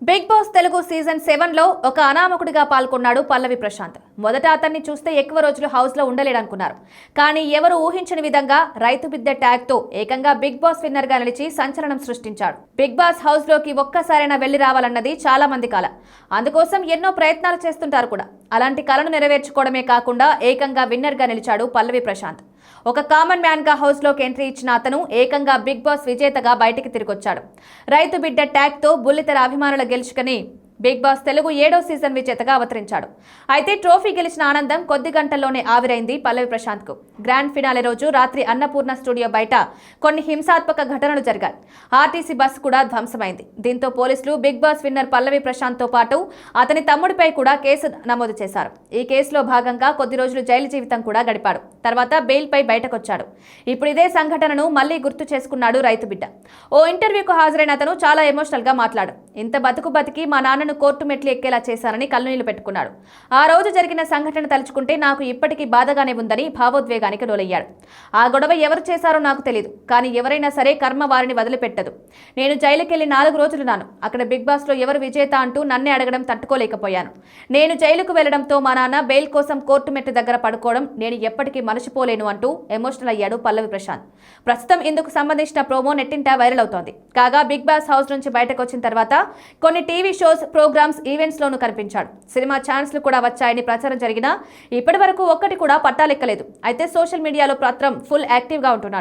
Big boss Telugu season 7 లో ఒక అనామకుడిగా పాల్గొన్నాడు పల్లవి ప్రశాంత్. మొదట అతన్ని చూస్తే ఎక్కువ రోజులు హౌస్ లో ఉండలేడనుకున్నారు. కానీ ఎవరు ఊహించని విధంగా రైతు బిడ్డ ట్యాగ్ తో ఏకంగా బిగ్ బాస్ విన్నర్ గా నిలిచి సంచలనం సృష్టించాడు. బిగ్ బాస్ హౌస్ లోకి ఒక్కసారైనా వెళ్లి రావాలన్నది చాలా మంది కల. అందుకోసం ఎన్నో ప్రయత్నాలు చేస్తుంటారు కూడా. అలాంటి కలను నెరవేర్చుకోవడమే కాకుండా ఏకంగా విన్నర్ గా నిలిచాడు పల్లవి ప్రశాంత్. ఒక కామన్ మ్యాన్ గా హౌస్ లోకి ఎంట్రీ ఇచ్చిన అతను ఏకంగా బిగ్ బాస్ విజేతగా బయటికి తిరిగొచ్చాడు. రైతు బిడ్డ ట్యాగ్ తో బుల్లితెర అభిమానుల గెలుచుకుని బిగ్ బాస్ తెలుగు 7వ సీజన్ విజేతగా అవతరించాడు. అయితే ట్రోఫీ గెలిచిన ఆనందం కొద్ది గంటల్లోనే ఆవిరైంది పల్లవి ప్రశాంత్ కు. గ్రాండ్ ఫినాలే రోజు రాత్రి అన్నపూర్ణ స్టూడియో బయట కొన్ని హింసాత్మక ఘటనలు జరిగాయి. ఆర్టీసీ బస్సు కూడా ధ్వంసమైంది. దీంతో పోలీసులు బిగ్ బాస్ విన్నర్ పల్లవి ప్రశాంత్ తో పాటు అతని తమ్ముడిపై కూడా కేసు నమోదు చేశారు. ఈ కేసులో భాగంగా కొద్ది రోజులు జైలు జీవితం కూడా గడిపాడు. తర్వాత బెయిల్ పై బయటకొచ్చాడు. ఇప్పుడు ఇదే సంఘటనను మళ్లీ గుర్తు చేసుకున్నాడు రైతు బిడ్డ. ఓ ఇంటర్వ్యూకు హాజరైన అతను చాలా ఎమోషనల్ గా మాట్లాడు. ఇంత బతికి మా నాన్నను కోర్టు మెట్లు ఎక్కేలా చేశారని కళ్ళనీళ్లు పెట్టుకున్నాడు. ఆ రోజు జరిగిన సంఘటన తలుచుకుంటే నాకు ఇప్పటికీ బాధగానే ఉందని భావోద్వేగానికి లోలయ్యాడు. ఆ గొడవ ఎవరు చేశారో నాకు తెలియదు. కానీ ఎవరైనా సరే కర్మ వారిని వదిలిపెట్టదు. నేను జైలుకెళ్లి 4 రోజులున్నాను. అక్కడ బిగ్ బాస్ లో ఎవరు విజేత అంటూ నన్నే అడగడం తట్టుకోలేకపోయాను. నేను జైలుకు వెళ్లడంతో మా నాన్న బెయిల్ కోసం కోర్టు మెట్టు దగ్గర పడుకోవడం నేను ఎప్పటికీ మరచిపోలేను అంటూ ఎమోషనల్ అయ్యాడు పల్లవి ప్రశాంత్. ప్రస్తుతం ఇందుకు సంబంధించిన ప్రోమో నెట్టింట వైరల్ అవుతోంది. కాగా బిగ్ బాస్ హౌస్ నుంచి బయటకు వచ్చిన తర్వాత కొన్ని టీవీ షోస్, ప్రోగ్రామ్స్, ఈవెంట్స్ లోనూ కనిపించాడు. సినిమా ఛాన్స్లు కూడా వచ్చాయని ప్రచారం జరిగినా ఇప్పటి వరకు ఒక్కటి కూడా పట్టాలెక్కలేదు. అయితే సోషల్ మీడియాలో మాత్రం ఫుల్ యాక్టివ్ గా ఉంటున్నాడు.